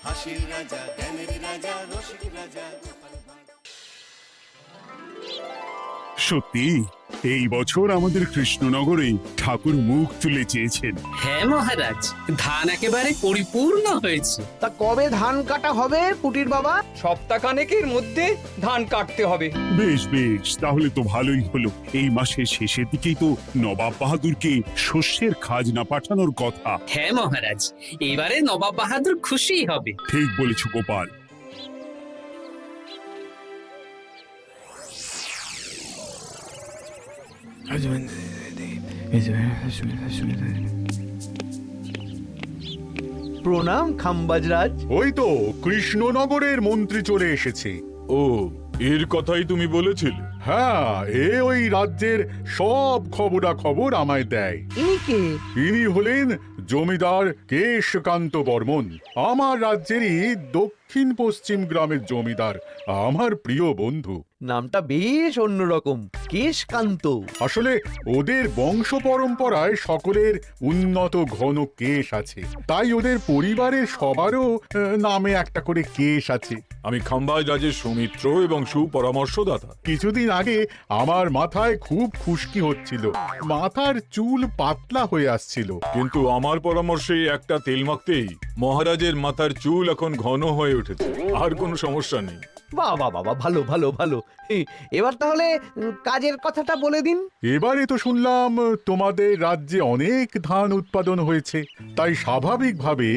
হাসির রাজা, জ্ঞানের রাজা, রসিক রাজা। সত্যি এই বছর আমাদের কৃষ্ণনগরে ঠাকুর মুখ তুলে চেয়েছেন। হ্যাঁ মহারাজ, ধান একেবারে পরিপূর্ণ হয়েছে। তা কবে ধান কাটা হবে পুটির বাবা? সপ্তাহখানেকের মধ্যে ধান কাটতে হবে। বেশ বেশ, তাহলে তো ভালোই হলো। এই মাসের শেষের দিকেই তো নবাব বাহাদুরকে শস্যের খাজনা পাঠানোর কথা। হ্যাঁ মহারাজ, এবারে নবাব বাহাদুর খুশি হবে। ঠিক বলেছ গোপাল। প্রণাম খাম্বাজরাজ। ওই তো কৃষ্ণনগরের মন্ত্রী চলে এসেছে। ও, এর কথাই তুমি বলেছিলে? হ্যাঁ, ওই রাজ্যের সব খবরাখবর আমায় দেয়। ইনি কে? ইনি হলেন জমিদার কেশকান্ত বর্মন, আমার রাজ্যেরই দক্ষিণ পশ্চিম গ্রামের জমিদার, আমার প্রিয় বন্ধু। নামটা বেশ অন্যরকম, কেশকান্ত। আসলে ওদের বংশ পরম্পরায় সকলের উন্নত ঘন কেশ আছে, তাই ওদের পরিবারের সবারও নামে একটা করে কেশ আছে। আমি খাম্বাজ রাজের সৌমিত্র এবং সুপরামর্শদাতা। কিছুদিন আগে আমার মাথায় খুব খুশকি হচ্ছিল, মাথার চুল পাতলা হয়ে আসছিল। কিন্তু আমার পরামর্শে একটা তেল মাখতেই মহারাজের মাথার চুল এখন ঘন হয়ে উঠেছে, আর কোনো সমস্যা নেই। বাবা বাবা, ভালো ভালো ভালো। এবার তাহলে কাজের কথাটা বলে দিন। এবারে তো শুনলাম তোমাদের রাজ্যে অনেক ধান উৎপাদন হয়েছে, তাই স্বাভাবিকভাবে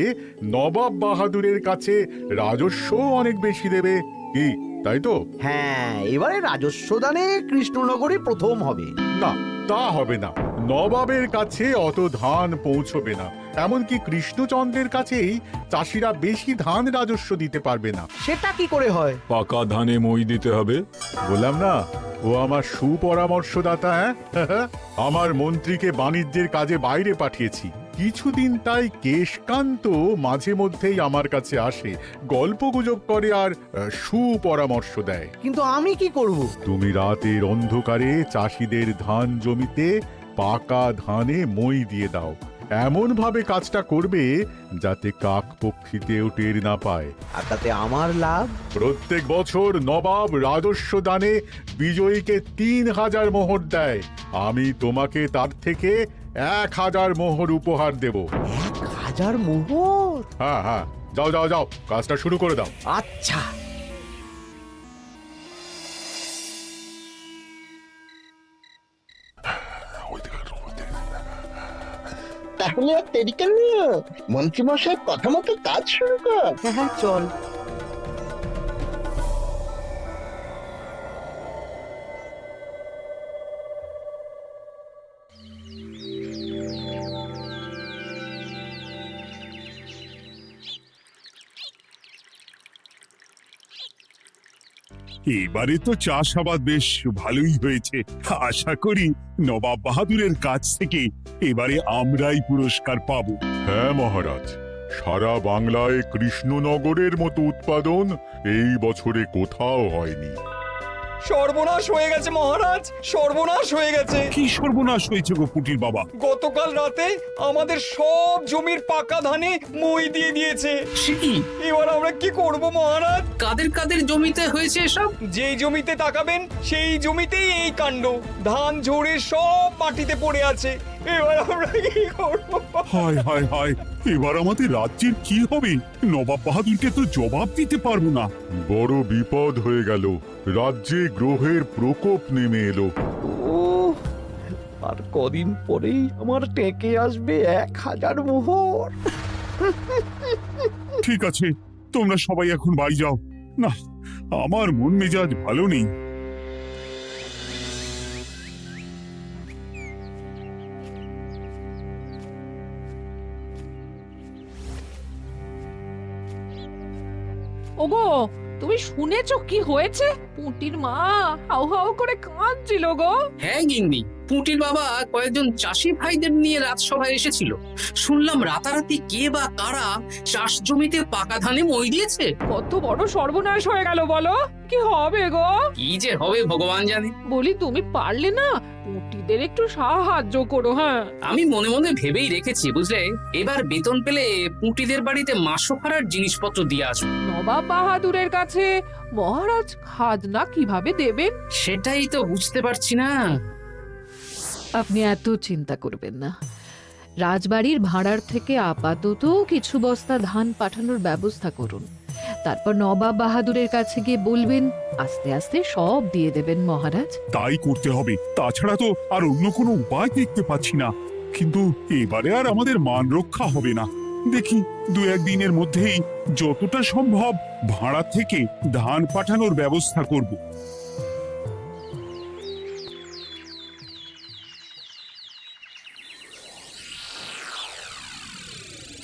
নবাব বাহাদুরের কাছে রাজস্ব অনেক বেশি দেবে, কি তাই তো? হ্যাঁ, এবারে রাজস্ব দানে কৃষ্ণনগরই প্রথম হবে। না, তা হবে না। নবাবের কাছে অত ধান পৌঁছবে না, এমনকি কৃষ্ণচন্দ্রের কাছেই চাষিরা বেশি ধান রাজস্ব দিতে পারবে না। সেটা কি করে হয়? পাকা ধানে মই দিতে হবে। বললাম না, ও আমার সুপরামর্শদাতা। হ্যাঁ, আমার মন্ত্রীকে বাণিজ্যের কাজে বাইরে পাঠিয়েছি কিছুদিন, তাই কেশকান্ত মাঝে মধ্যেই আমার কাছে আসে, গল্পগুজব করে আর সুপরামর্শ দেয়। কিন্তু আমি কি করব? তুমি রাতের অন্ধকারে চাষিদের ধান জমিতে পাকা ধানে মই দিয়ে দাও, এমন ভাবে কাজটা করবে যাতে কাক পক্ষীতেও টের না পায়। আর তাতে আমার লাভ? প্রত্যেক বছর নবাব রাজস্ব দানে বিজয়ীকে 3000 মোহর দেয়, আমি তোমাকে তার থেকে 1000 মোহর উপহার দেব। 1000 মোহর? হ্যাঁ হ্যাঁ, যাও যাও যাও, কাজটা শুরু করে দাও। আচ্ছা। তাহলে আর দেরি কেন, মন্ত্রী মশাই কথা মতো কাজ শুরু কর। হ্যাঁ চল। এবারে তো চাষাবাদ বেশ ভালোই হয়েছে। আশা করি নবাব বাহাদুরের কাছ থেকে এবারে আমরাই পুরস্কার পাবো। হ্যাঁ মহারাজ, সারা বাংলায় কৃষ্ণনগরের মতো উৎপাদন এই বছরে কোথাও হয়নি। সর্বনাশ হয়ে গেছে মহারাজ, সর্বনাশ হয়ে গেছে। কি সর্বনাশ হয়েছে গো পুটির বাবা? গতকাল রাতে আমাদের সব জমির পাকা ধানে মই দিয়ে দিয়েছে। সে কি? এবার আমরা কি করব মহারাজ? কাদের কাদের জমিতে হয়েছে এসব? যেই জমিতে তাকাবেন সেই জমিতেই এই কাণ্ড, ধান ঝরে সব মাটিতে পড়ে আছে। এবার আমরা কি করব? হায় হায় হায়, এবার আমাদের রাজ্যের কি হবে? নবাব বাহাদুরকে তো জবাব দিতে পারবো না। বড় বিপদ হয়ে গেল, রাজ্যে গ্রহের প্রকোপ নেমে এলো। ও, আর কদিন পরেই আমার টেকে আসবে 1000 মোহর। ঠিক আছে, তোমরা সবাই এখন বাড়ি যাও। না, আমার মন মেজাজ ভালো নেই। ওগো, তুমি শুনেছো কি হয়েছে? পুটির মা হাউ হাউ করে কাঁদছিল গো। হ্যাঁ গিন্নি, পুটির বাবা কয়েকজন চাষি ভাইদের নিয়ে রাজসভায় এসেছিল। শুনলাম রাতারাতি কে বা কারা চাষ জমিতে পাকা ধানে মই দিয়েছে। কত বড় সর্বনাশ হয়ে গেল বলো, কি হবে গো? কি যে হবে ভগবান জানে। বলি তুমি পারলে না পুটির গরিবদের একটু সাহায্য করো। হ্যাঁ, আমি মনে মনে ভেবেই রেখেছি বুঝলে, এবার বেতন পেলে পুঁটিদের বাড়িতে মাসোহারার জিনিসপত্র দিয়ে আসবো। নবাব বাহাদুরের কাছে মহারাজ খাজনা কিভাবে দেবেন? সেটাই তো বুঝতে পারছি না। আপনি এত চিন্তা করবেন না। রাজবাড়ির ভাড়ার থেকে আপাতত কিছু বস্তা ধান পাঠানোর ব্যবস্থা করুন। তারপর নবাব বাহাদুরের কাছে গিয়ে বলবেন, আস্তে আস্তে সব দিয়ে দেবেন মহারাজ। তাই করতে হবে, তাছাড়া তো আর অন্য কোনো উপায় দেখতে পাচ্ছি না। কিন্তু এবারে আর আমাদের মান রক্ষা হবে না। দেখি 2-1 দিনের মধ্যেই যতটা সম্ভব ভাড়া থেকে ধান পাঠানোর ব্যবস্থা করব।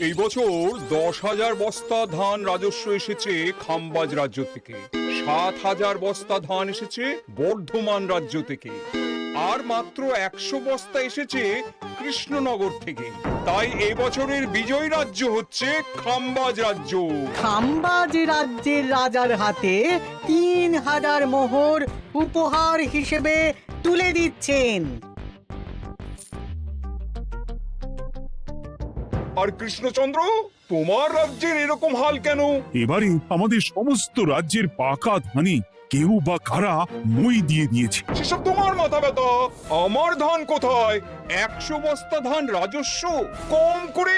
এই বছর 10,000 বস্তা ধান রাজস্ব এসেছে খাম্বাজ রাজ্য থেকে, 7,000 বস্তা ধান এসেছে বর্ধমান রাজ্য থেকে, আর মাত্র 100 বস্তা এসেছে কৃষ্ণনগর থেকে। তাই এই বছরের বিজয়ী রাজ্য হচ্ছে খাম্বাজ রাজ্য। খাম্বাজ রাজ্যের রাজার হাতে 3,000 মোহর উপহার হিসেবে তুলে দিচ্ছেন। আর কৃষ্ণচন্দ্র, তোমার রাজ্যের এরকম হাল কেন? এবারে আমাদের সমস্ত রাজ্যের পাকা ধানে কেউ বা কারা মই দিয়ে দিয়েছে। সেসব তোমার মাথা ব্যথা। আমার ধান কোথায়? 100 বস্তা ধান রাজস্ব, কম করে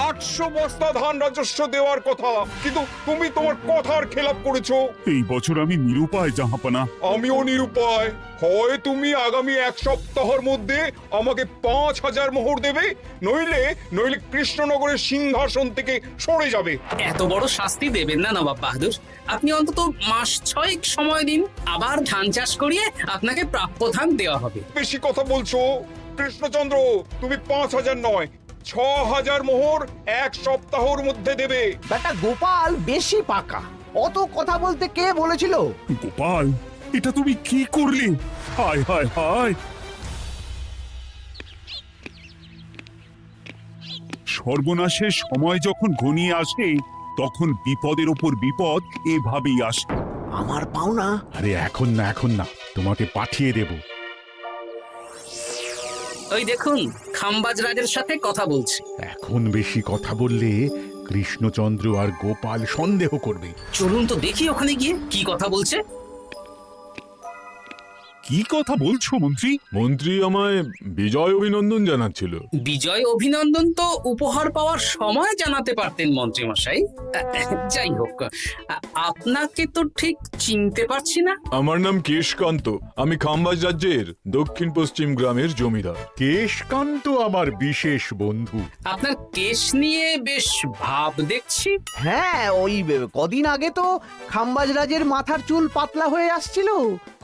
800 বস্তা ধান রাজস্ব দেওয়ার কথা, কিন্তু তুমি তোমার কথার খেলাপ করেছো। এই বছর আমি নিরুপায় জাহাপানা। আমিও নিরুপায়। হয় তুমি আগামী 1 সপ্তাহের মধ্যে আমাকে 5,000 মোহর দেবে, নইলে কৃষ্ণনগরের সিংহাসন থেকে সরে যাবে। এত বড় শাস্তি দেবেন না নবাব বাহাদুর, আপনি অন্তত মাস 6 সময় দিন, আবার ধান চাষ করিয়ে আপনাকে প্রাপ্য ধান দেওয়া হবে। বেশি কথা বলছো কৃষ্ণচন্দ্র, তুমি 5,000 নয় 6,000 মোহর 1 সপ্তাহের মধ্যে দেবে। বেটা গোপাল বেশি পাকা, অত কথা বলতে কে বলেছিল? গোপাল, এটা তুমি কি করলে? হায় হায় হায়! সর্বনাশের সময় যখন ঘনিয়ে আসে, তখন বিপদের ওপর বিপদ এভাবেই আসে। আমার পাওনা। আরে এখন না, তোমাকে পাঠিয়ে দেব। ওই দেখুন, খাম্বাজ রাজের সাথে কথা বলছে। এখন বেশি কথা বললে কৃষ্ণচন্দ্র আর গোপাল সন্দেহ করবে। চলুন তো দেখি ওখানে গিয়ে কি কথা বলছে। কি কথা বলছো মন্ত্রী? মন্ত্রী আমায় বিজয় অভিনন্দন জানাচ্ছিল। বিজয় অভিনন্দন তো উপহার পাওয়ার সময় জানাতে পারতেন মন্ত্রী মশাই। যাই হোক, আপনাকে তো ঠিক চিনতে পারছি না। আমার নাম কেশকান্ত, আমি খাম্বাজ রাজ্যের দক্ষিণ পশ্চিম গ্রামের জমিদার। কেশকান্ত আমার বিশেষ বন্ধু। আপনার কেশ নিয়ে বেশ ভাব দেখছি। হ্যাঁ, ওই কদিন আগে তো খাম্বাজ রাজের মাথার চুল পাতলা হয়ে আসছিল,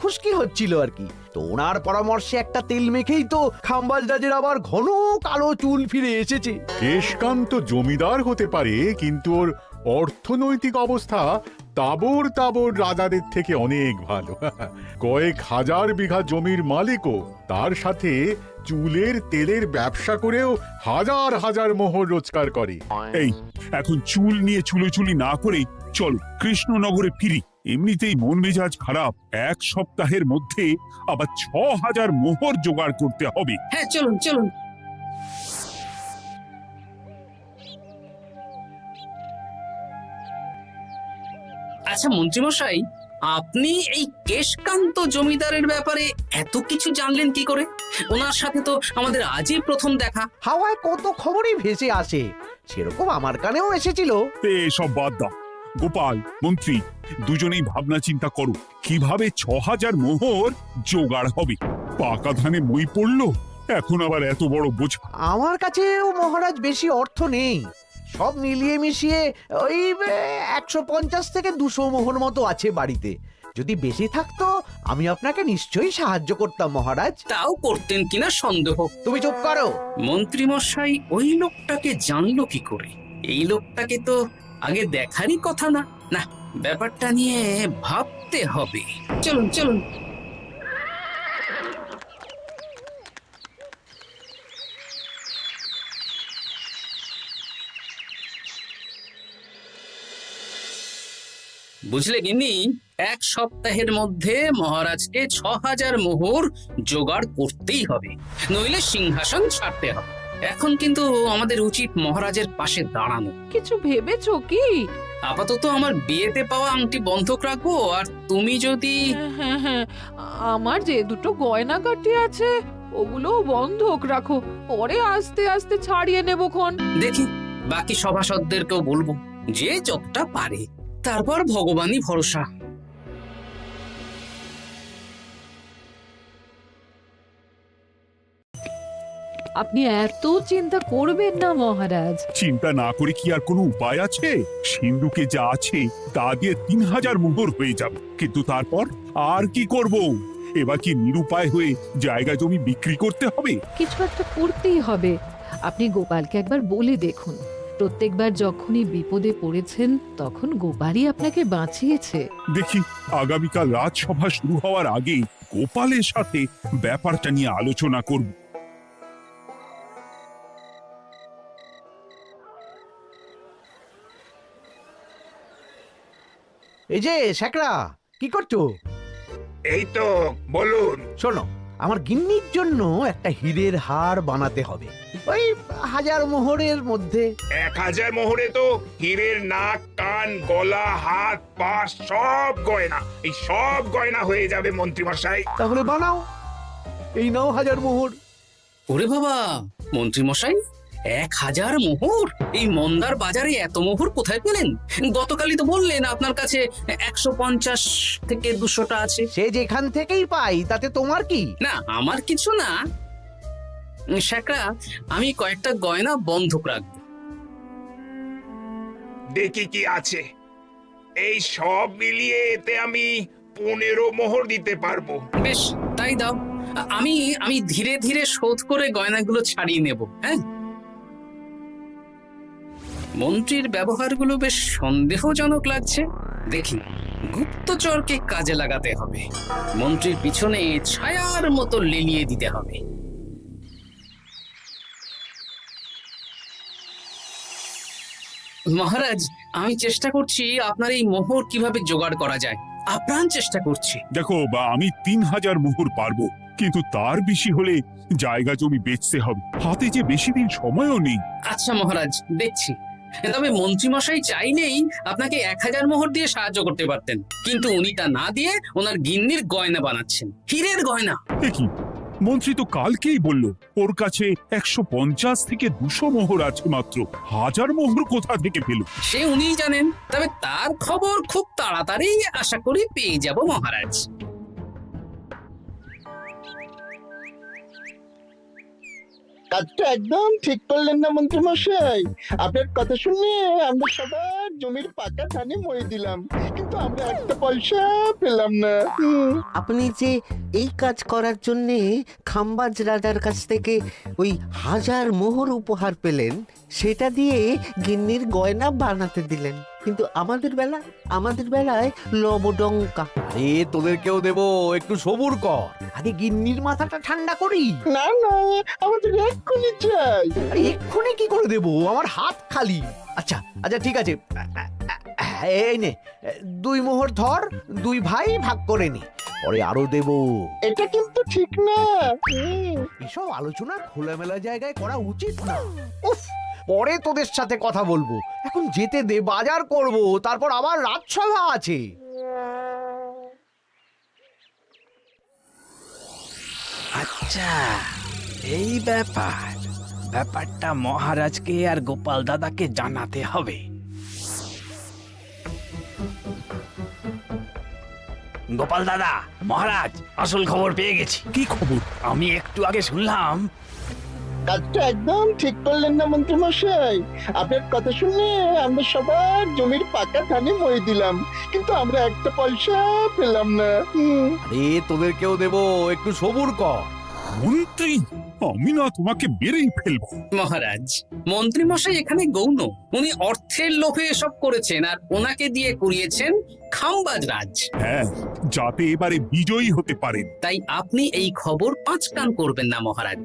খুশকি হচ্ছিল আর কি। তো ওনার পরামর্শে একটা তেল মেখেই তো খাম্বাজ রাজের আবার ঘন কালো চুল ফিরে এসেছে। কেশকান্ত জমিদার হতে পারে, কিন্তু ওর অর্থনৈতিক অবস্থা তাবর রাজাদের থেকে অনেক ভালো। কয়েক হাজার বিঘা জমির মালিকও, তার সাথে চুলের তেলের ব্যবসা করেও হাজার হাজার মোহর রোজগার করে। এই, এখন চুল নিয়ে চুলোচুলি না করে চলো কৃষ্ণনগরে ফিরি। এমনিতেই মন মেজাজ খারাপ, 1 সপ্তাহের মধ্যে আবার 6,000 মোহর জোগাড় করতে হবে। হ্যাঁ, চলুন চলুন। আচ্ছা মন্ত্রীমশাই, আপনি এই কেশকান্ত জমিদারের ব্যাপারে এত কিছু জানলেন কি করে? ওনার সাথে তো আমাদের আজই প্রথম দেখা। হাওয়ায় কত খবরই ভেসে আসে, সেরকম আমার কানেও এসেছিল। সব বাদ দাও। গোপাল, মন্ত্রী, দুজনেই ভাবনা চিন্তা করো কিভাবে 6,000 মোহর জোগাড় হবে। পাকা ধানে মই পড়লো, এখন আবার এত বড় বোঝা। আমার কাছেও মহারাজ বেশি অর্থ নেই, সব মিলিয়ে মিশিয়ে ওই 150 থেকে 200 মোহর মতো আছে বাড়িতে। যদি বেশি থাকতো আমি আপনাকে নিশ্চয়ই সাহায্য করতাম মহারাজ। তাও করতেন কিনা সন্দেহ। তুমি চুপ করো। মন্ত্রীমশাই ওই লোকটাকে জানলো কি করে? এই লোকটাকে তো আগে দেখারই কথা না। না, ব্যাপারটা নিয়ে ভাবতে হবে। চলুন চলুন। বুঝলে গিন্নি, 1 সপ্তাহের মধ্যে মহারাজকে 6000 মোহর জোগাড় করতেই হবে, নইলে সিংহাসন ছাড়তে হবে। এখন কিন্তু আমাদের উচিত মহারাজের পাশে দাঁড়ানো। কিছু ভেবেছো কি? আপাতত আমার বিয়েতে পাওয়া আংটি বন্ধক রাখবো, আর তুমি যদি হ্যাঁ হ্যাঁ, আমার যে দুটো গয়নাগাটি আছে ওগুলো বন্ধক রাখো, পরে আস্তে আস্তে ছাড়িয়ে নেবো খন। দেখি বাকি সভাসদদেরকেও বলবো, যে যতটা পারে, তারপর ভগবানই ভরসা। আপনি এত চিন্তা করবেন না মহারাজ। চিন্তা না করে কি আর কোনো উপায় আছে? সিন্ধুকে যা আছে তা দিয়ে 3000 মোহর হয়ে যাবে, কিন্তু তারপর আর কি করব? এবার কি নিরুপায় হয়ে জায়গা জমি বিক্রি করতে হবে? কিছু একটা করতেই হবে। আপনি গোপালকে একবার বলে দেখুন, প্রত্যেকবার যখনই বিপদে পড়েছেন তখন গোপালই আপনাকে বাঁচিয়েছে। দেখি আগামীকাল রাজসভা শুরু হওয়ার আগে গোপালের সাথে ব্যাপারটা নিয়ে আলোচনা করব। এই যে শ্যাকরা, কি করছো? এই তো, বলুন। শোনো, আমার গিন্নির জন্য একটা হীরের হার বানাতে হবে, ওই 1000 মোহরের মধ্যে। 1000 মোহরে তো হীরের নাক, কান, গলা, হাত, পা সব গয়না, এই সব গয়না হয়ে যাবে মন্ত্রী মশাই। তাহলে বানাও, এই নাও 1000 মোহর। ওরে বাবা, মন্ত্রী মশাই, 1000 মোহর! এই মন্দার বাজারে এত মোহর কোথায় পেলেন? গতকালই তো বললেন আপনার কাছে 150 থেকে 200টা আছে। সে যেখান থেকেই পাই তাতে তোমার কি? না, আমার কিছু না। শ্যাকরা, আমি কয়েকটা গয়না বন্ধক রাখবো। দেখি কি আছে। এই সব মিলিয়ে এতে আমি 15 মোহর দিতে পারবো। বেশ, তাই দাও। আমি ধীরে ধীরে শোধ করে গয়নাগুলো ছাড়িয়ে নেব। হ্যাঁ, মন্ত্রীর ব্যবহারগুলো বেশ সন্দেহজনক লাগছে। দেখি, গুপ্তচরকে কাজে লাগাতে হবে, মন্ত্রীর পিছনে ছায়ার মতো লেলিয়ে দিতে হবে। মহারাজ, আমি চেষ্টা করছি আপনার এই মোহর কিভাবে জোগাড় করা যায়, আপ্রাণ চেষ্টা করছি। দেখো, আমি 3000 মোহর পারবো, কিন্তু তার বেশি হলে জায়গা জমি বেচতে হবে, হাতে যে বেশি দিন সময়ও নেই। আচ্ছা মহারাজ, দেখছি। তবে মন্ত্রীমশাই চাইলেই আপনাকে 1000 মোহর দিয়ে সাহায্য করতে পারতেন, কিন্তু উনি তা না দিয়ে ওনার গিন্নির গয়না বানাচ্ছেন, হীরের গয়না। কি মন্ত্রী তো কালকেই বলল ওর কাছে 150 থেকে 200 মোহর আছে মাত্র, 1000 মোহর কোথা থেকে পেল? সে উনিই জানেন, তবে তার খবর খুব তাড়াতাড়ি আশা করি পেয়ে যাব মহারাজ। কাজটা একদম ঠিক করলেন না মন্ত্রী মশাই। আপনার কথা শুনে আমরা সবার জমির পাকা ধানে মই দিলাম, কিন্তু আমরা একটা পয়সা পেলাম না। আপনি যে এই কাজ করার জন্য খাম্বাজ রাজার কাছ থেকে ওই 1000 মোহর উপহার পেলেন, সেটা দিয়ে গিন্নির গয়না বানাতে দিলেন, কিন্তু আমাদের বেলায় লবডঙ্কা। আরে তোদেরকেও দেবো, একটু সবুর কর, আগে গিন্নির মাথাটা ঠান্ডা করি। না না, আমাদের এক্ষুনি চাই। আরে এক্ষুনি কি করে দেবো, আমার হাত খালি। আচ্ছা আচ্ছা, ঠিক আছে, এই নে 2 মোহর ধর, 2 ভাই ভাগ করে নি, পরে আরো দেবো। এটা কিন্তু ঠিক না। এসব আলোচনা খোলামেলা জায়গায় করা উচিত না। উফ, পরে তোদের সাথে কথা বলবো, এখন যেতে দে, বাজার করব, তারপর আবার রাজসভা আছে। আচ্ছা, এই ব্যাপারটা মহারাজকে আর গোপাল দাদাকে জানাতে হবে। গোপাল দাদা, মহারাজ আসল খবর পেয়ে গেছি। কি খবর? আমি একটু আগে শুনলাম। কাজটা একদম ঠিক করলেন না মন্ত্রী মশাই। আপনার কথা শুনে আমরা সবার জমির পাকা ধানে মই দিলাম, কিন্তু আমরা একটা পয়সা পেলাম না। আরে তোদেরকেও দেবো, একটু সবুর কর। মন্ত্রী, আমি না তোমাকে মেরেই ফেলবো। মহারাজ, মন্ত্রী মশাই এখানে গৌণ, উনি অর্থের লোভে এসব করেছেন, আর ওনাকে দিয়ে করিয়েছেন খাম্বাজ রাজ। হ্যাঁ, যাতে এবারে বিজয়ী হতে পারেন। তাই আপনি এই খবর 5 কান করবেন না মহারাজ।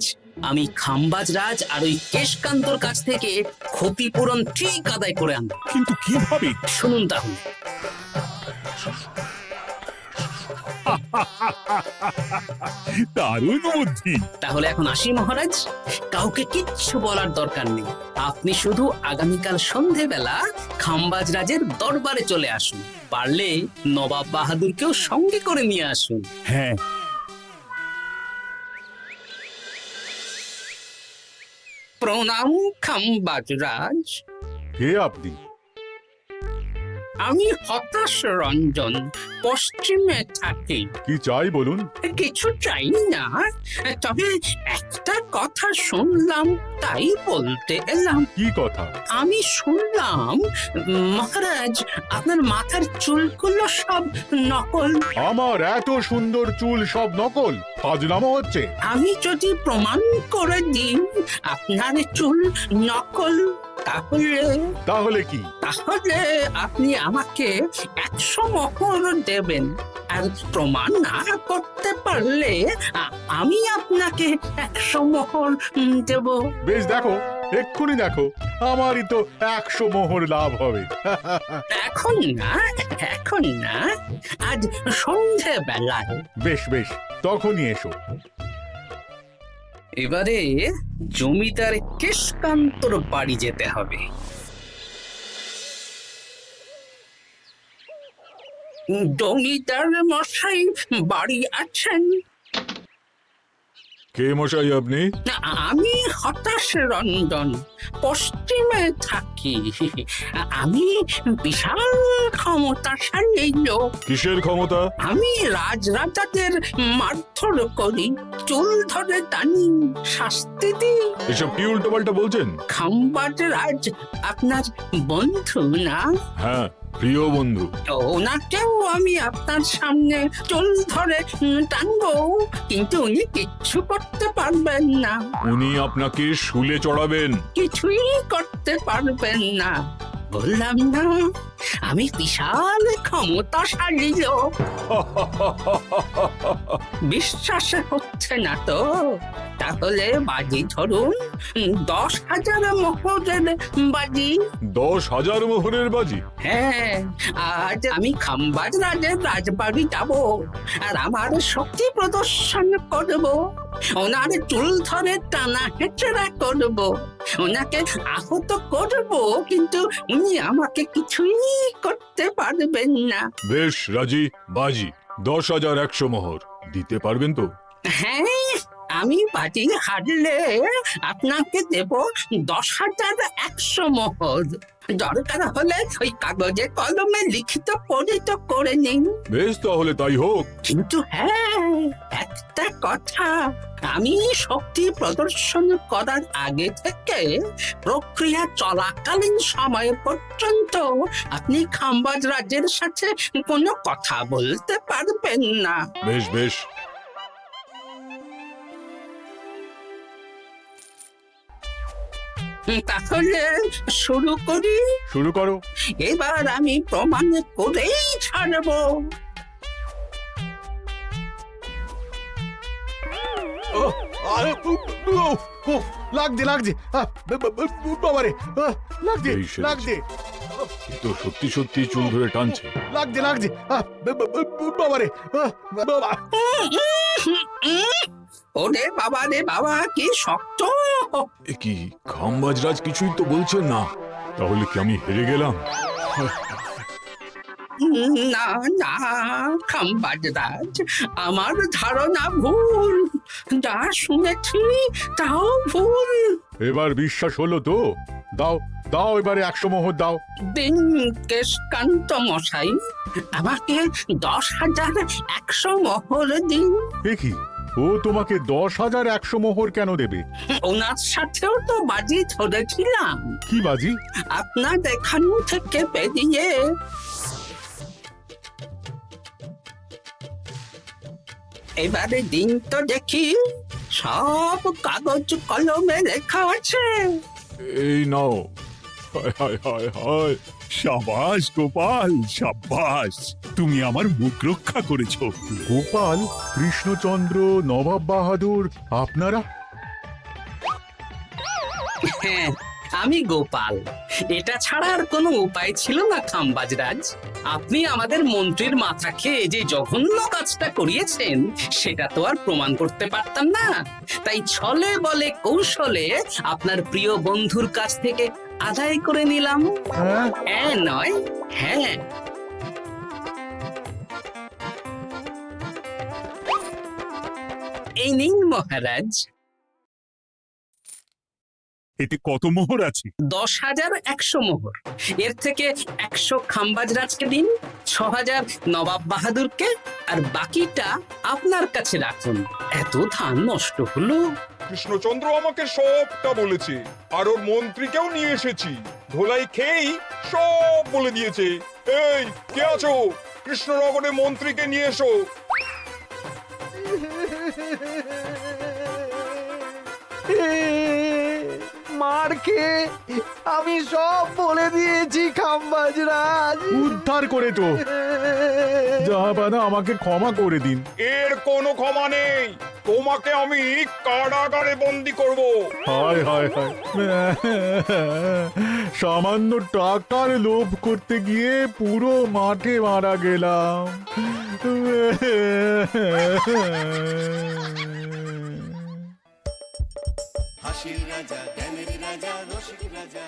আমি খাম্বাজ রাজ আর ওই কেশকান্তর কাছ থেকে ক্ষতিপূরণ ঠিক আদায় করে আনব। কিন্তু কিভাবে? শুনুন তাহলে। দারুণ বুদ্ধি। তাহলে এখন আসি মহারাজ, কাউকে কিচ্ছু বলার দরকার নেই। আপনি শুধু আগামীকাল সন্ধেবেলা খাম্বাজ রাজের দরবারে চলে আসুন, পারলে নবাব বাহাদুরকেও সঙ্গে করে নিয়ে আসুন। হ্যাঁ, প্রণাম খাম্বাজ রাজ। কে আপনি? আমি হতাশ রঞ্জন, পশ্চিমে থাকি। কি চাই বলুন? কিছু চাই না, তবে একটা কথা শুনলাম তাই বলতে এলাম। কি কথা? আমি শুনলাম মহারাজ আপনার মাথার চুলগুলো সব নকল। আমার এত সুন্দর চুল সব নকল? ফাজলামো হচ্ছে। আমি যদি প্রমাণ করে দিই আপনার চুল নকল, তাহলে কি? তাহলে আপনি আমাকে 100 মোহর দেবেন, আর প্রমাণ না করতে পারলে আমি আপনাকে 100 মোহর দেব। বেশ, দেখো, এক্ষুনি দেখো, আমারই তো 100 মোহর লাভ হবে। এখন না, এখন না, আজ সন্ধেবেলায়। বেশ বেশ, তখনই এসো। এবারে জমিদার কেশকান্তর বাড়ি যেতে হবে। জমিদার মশাই বাড়ি আছেন? কে মশাই আপনি? আমি হতাশ রঞ্জন, পশ্চিমে থাকি। আমি বিশাল ক্ষমতাশালী লোক। কিসের ক্ষমতা? আমি রাজরাজাদের মারধর করি, চুল ধরে টানি, শাস্তি দিই। এসব কি উল্টোপাল্টা বলছেন? খাম্বাজ রাজ আপনার বন্ধু না? হ্যাঁ, প্রিয় বন্ধু। ওনাকেও আমি আপনার সামনে চুল ধরে টানবো, কিন্তু উনি কিচ্ছু করতে পারবেন না। উনি আপনাকে শুলে চড়াবেন। কিছুই করতে পারবেন না, বললাম না আমি বিশাল ক্ষমতাশালী লোক। বিশ্বাস হচ্ছে না তো? তাহলে বাজি ধরুন, 10,000 মোহরের বাজি। 10,000 মোহরের বাজি? হ্যাঁ, আজ আমি খাম্বাজ রাজের রাজবাড়ি যাব, আর আমার শক্তি প্রদর্শন করব, ওনার চুল ধরে টানা হেঁচড়া করব, ওনাকে আহত করব, কিন্তু উনি আমাকে কিছুই করতে পারবেন না। বেশ রাজি, বাজি 10,100 মোহর দিতে পারবেন তো? হ্যাঁ, আমি বাজি হারলে আপনাকে দেব 10,100 মোহর। দরকার হলে ওই কাগজে কলমে লিখিত পরিত করে নিন। বেশ, তাহলে তাই হোক। কিন্তু হ্যাঁ, একটা কথা, আমি শক্তি প্রদর্শন করার আগে থেকে প্রক্রিয়া চলাকালীন সময় পর্যন্ত আপনি খাম্বাজ রাজের সাথে কোনো কথা বলতে পারবেন না। বেশ বেশ। তাহলে শুরু করি? শুরু করো। এবার আমি প্রমাণ করেই ছাড়বো। লাগছে লাগছে, বাবারে, লাগছে এই সেরেছে। লাগছে, এ তো সত্যি সত্যি চুল ধরে টানছে। লাগছে লাগছে, বাবারে, বাবা। ওরে বাবা রে বাবা, কি শক্ত! এ কি, খাম্বাজরাজ কিছুই তো বলছেন না? তাহলে কি আমি হেরে গেলাম? না না খাম্বাজ রাজ, আমার ধারণা ভুল, যা শুনেছি তাও ভুল। এবার বিশ্বাস হলো তো? দাও দাও, এবারে 100 মোহর দাও। দিন কেশকান্ত মশাই, আমাকে 10,100 মোহর দিন। এ কি, ও তোমাকে 10,100 মোহর কেন দেবে? ওনার সাথেও তো বাজি ধরেছিলাম। কি বাজি? আপনার এখান থেকে বেরিয়ে এবারে দিন তো দেখি, সব কাগজ কলমে লেখা আছে। এই নাও। হায় হায় হায় হায়। সাবাস গোপাল, সাবাস, তুমি আমার মুখ রক্ষা করেছো। গোপাল, কৃষ্ণচন্দ্র, নবাব বাহাদুর, আপনারা? হ্যাঁ, আমি গোপাল। এটা ছাড়া আর কোনো উপায় ছিল না খাম্বাজ রাজ। আপনি আমাদের মন্ত্রীর মাথা খেয়ে যে জঘন্য কাজটা করিয়েছেন সেটা তো আর প্রমাণ করতে পারতাম না, তাই ছলে বলে কৌশলে আপনার প্রিয় বন্ধুর কাছ থেকে আদায় করে নিলাম। হ্যাঁ নয়, হ্যাঁ। এই নিন মহারাজ। এতে কত মোহর আছে? 10,100 মোহর। এর থেকে 100 খাম্বাজ রাজকে দিন, 6,000 নবাব বাহাদুরকে, আর বাকিটা আপনার কাছে রাখুন। এত ধান নষ্ট হলো। কৃষ্ণচন্দ্র আমাকে সবটা বলেছে, আর ওর মন্ত্রীকেও নিয়ে এসেছি। ধোলাই খেয়েই সব বলে দিয়েছে। এই কে আছো? কৃষ্ণনগরে মন্ত্রীকে নিয়ে এসো। মার খেয়ে আমি সব বলে দিয়েছি খাম্বাজ রাজ। উদ্ধার করে তো জাহাপানা, আমাকে ক্ষমা করে দিন। এর কোনো ক্ষমা নেই, তোমাকে আমি কারাগারে বন্দি করব। হায় হায় হায়, সামান্য টাকার লোভ করতে গিয়ে পুরো মাঠে মারা গেলাম। হাসির রাজা জ্ঞানের রাজা রসিক রাজা